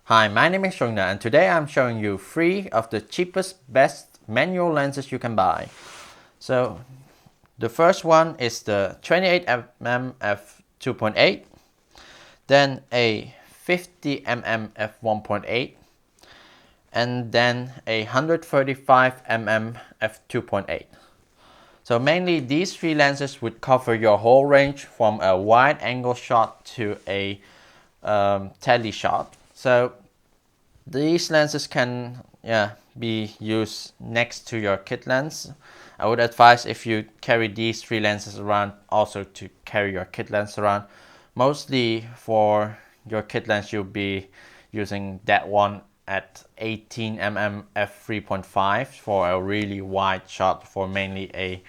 Hi, my name is Chung Dha, and today I'm showing you 3 of the cheapest, best manual lenses you can buy. So the first one is the 28mm f2.8, then a 50mm f1.8, and then a 135mm f2.8. So mainly these 3 lenses would cover your whole range from a wide angle shot to a tele shot. So these lenses can be used next to your kit lens. I would advise, if you carry these 3 lenses around, also to carry your kit lens around. Mostly for your kit lens you'll be using that one at 18mm f3.5 for a really wide shot, for mainly a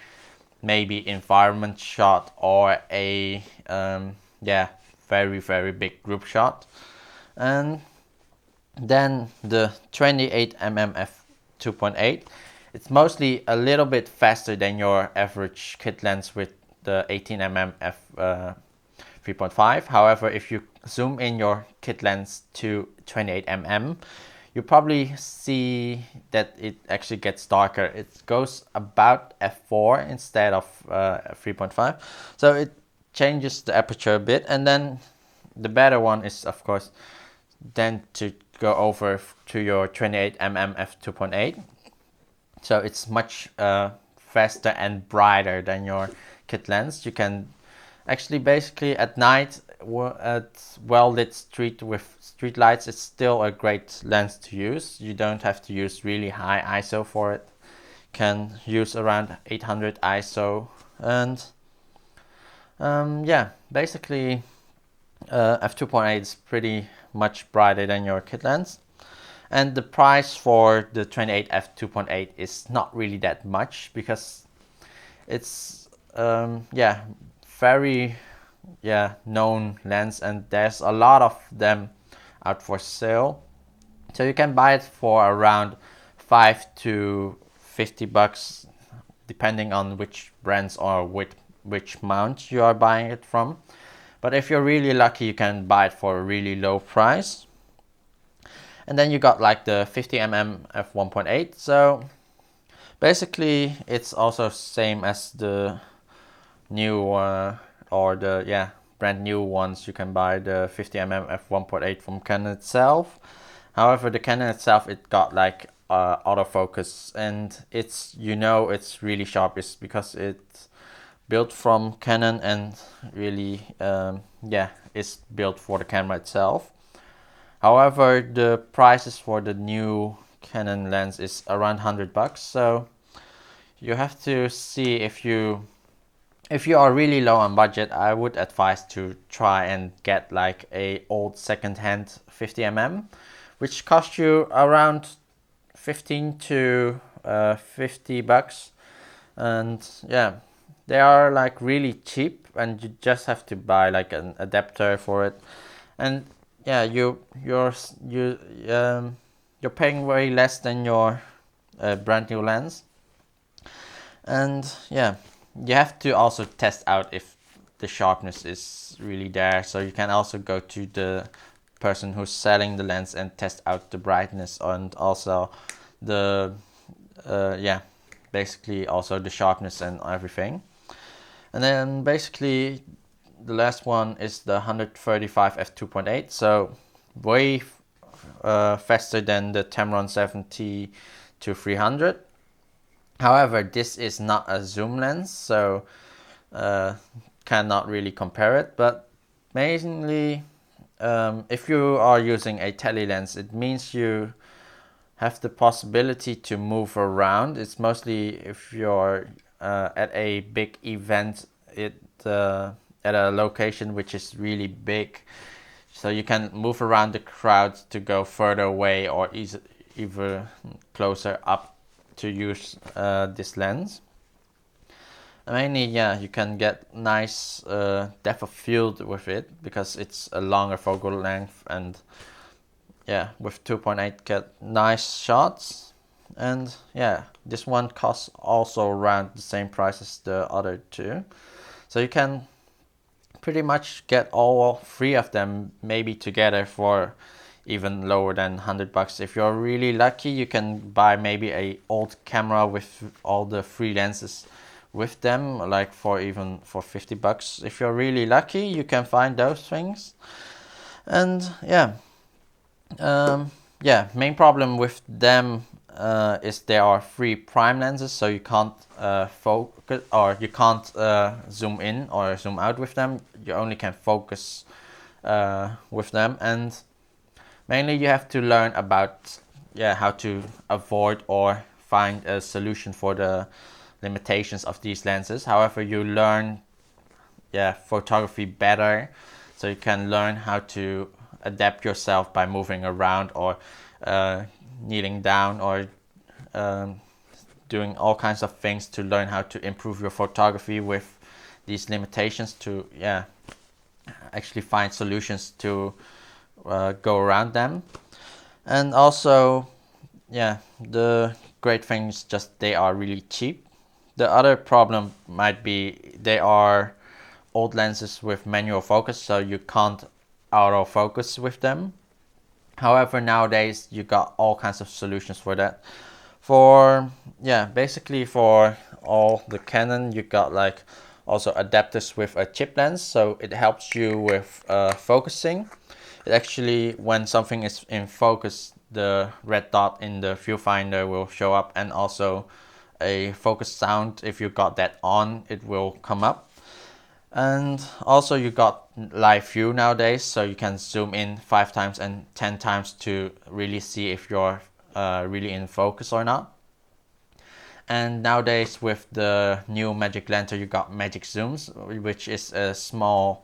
maybe environment shot or a very big group shot. And then the 28mm f2.8, it's mostly a little bit faster than your average kit lens with the 18mm f3.5. However, if you zoom in your kit lens to 28mm, you probably see that it actually gets darker. It goes about f4 instead of 3.5, so it changes the aperture a bit. And then the better one is, of course, then to go over to your 28mm f2.8. So it's much faster and brighter than your kit lens. You can actually basically at night at well-lit street with street lights, it's still a great lens to use. You don't have to use really high ISO for it. Can use around 800 ISO. And basically f2.8 is pretty much brighter than your kit lens. And the price for the 28 f2.8 is not really that much, because it's very known lens, and there's a lot of them out for sale. So you can buy it for around 5 to 50 bucks, depending on which brands or which mount you are buying it from. But if you're really lucky, you can buy it for a really low price. And then you got like the 50mm f1.8. So basically it's also same as the new or the brand new ones. You can buy the 50mm f1.8 from Canon itself. However, the Canon itself, it got like autofocus, and it's really sharp. It's because it's built from Canon and really it's built for the camera itself. However, the prices for the new Canon lens is around 100 bucks. So you have to see, if you are really low on budget, I would advise to try and get like a old second-hand 50mm, which cost you around 15 to 50 bucks. And yeah, they are like really cheap, and you just have to buy like an adapter for it. And yeah, you're paying way less than your brand new lens. And yeah, you have to also test out if the sharpness is really there. So you can also go to the person who's selling the lens and test out the brightness, and also the basically also the sharpness and everything. And then basically the last one is the 135 f2.8. So way faster than the Tamron 70 to 300. However, this is not a zoom lens, so cannot really compare it. But mainly, if you are using a tele lens, it means you have the possibility to move around. It's mostly if you're at a big event, at a location which is really big, so you can move around the crowd to go further away, or even closer up to use this lens. Mainly, you can get nice depth of field with it, because it's a longer focal length, and with 2.8 get nice shots. And this one costs also around the same price as the other two. So you can pretty much get all 3 of them maybe together for even lower than 100 bucks. If you're really lucky, you can buy maybe a old camera with all the free lenses with them, like for 50 bucks. If you're really lucky, you can find those things. And main problem with them is they are free prime lenses, so you can't focus, or you can't zoom in or zoom out with them. You only can focus with them, and mainly you have to learn about how to avoid or find a solution for the limitations of these lenses. However, you learn photography better, so you can learn how to adapt yourself by moving around, or kneeling down, or doing all kinds of things to learn how to improve your photography with these limitations, to actually find solutions to go around them. And also the great thing is just they are really cheap. The other problem might be they are old lenses with manual focus, so you can't autofocus with them. However, nowadays you got all kinds of solutions for that. For basically for all the Canon, you got like also adapters with a chip lens, so it helps you with focusing. It actually, when something is in focus, the red dot in the viewfinder will show up, and also a focus sound, if you got that on, it will come up. And also you got live view nowadays, so you can zoom in 5 times and 10 times to really see if you're really in focus or not. And nowadays with the new Magic Lantern, you got Magic Zooms, which is a small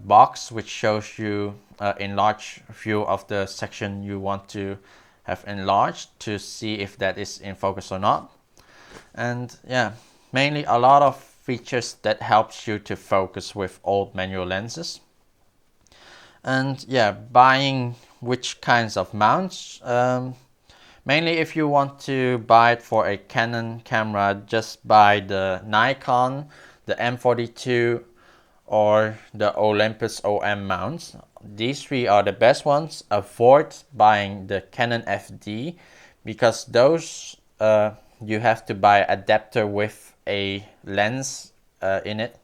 box which shows you enlarged view of the section you want to have enlarged, to see if that is in focus or not. And mainly a lot of features that helps you to focus with old manual lenses. And buying which kinds of mounts, mainly if you want to buy it for a Canon camera, just buy the Nikon, the M42, or the Olympus OM mounts. These three are the best ones. Avoid buying the Canon FD, because those you have to buy an adapter with a lens in it,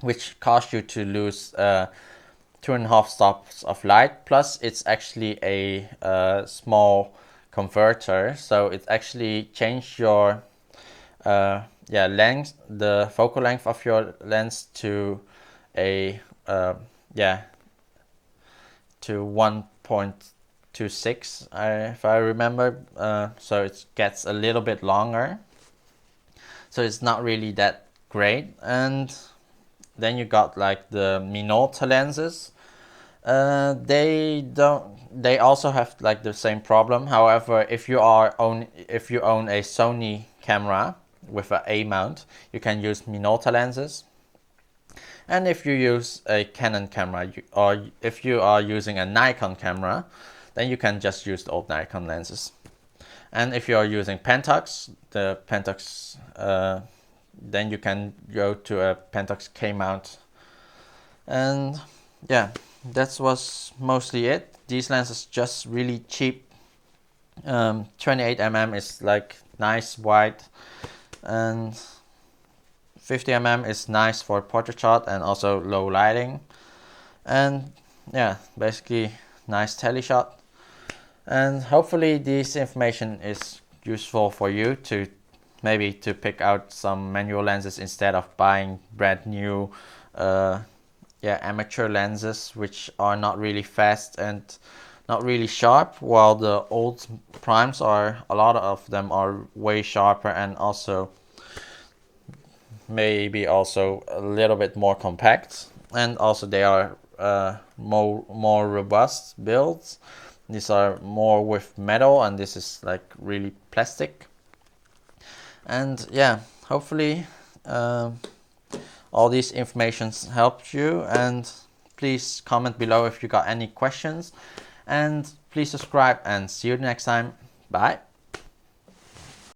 which causes you to lose 2.5 stops of light. Plus it's actually a small converter, so it actually changes your length, the focal length of your lens to a to 1.26 if I remember, so it gets a little bit longer, so it's not really that great. And then you got like the Minolta lenses. They also have like the same problem. However, if you own a Sony camera with an A mount, you can use Minolta lenses. And if you use a Canon camera, or if you are using a Nikon camera, then you can just use the old Nikon lenses. And if you are using Pentax, then you can go to a Pentax K mount. And that was mostly it. These lenses just really cheap. 28mm is like nice wide, and 50mm is nice for portrait shot and also low lighting. And basically nice tele shot. And hopefully this information is useful for you to maybe to pick out some manual lenses instead of buying brand new amateur lenses, which are not really fast and not really sharp, while the old primes are, a lot of them are way sharper, and also maybe also a little bit more compact, and also they are more robust builds. These are more with metal, and this is like really plastic. And hopefully all these informations helped you, and please comment below if you got any questions, and please subscribe, and see you next time. Bye.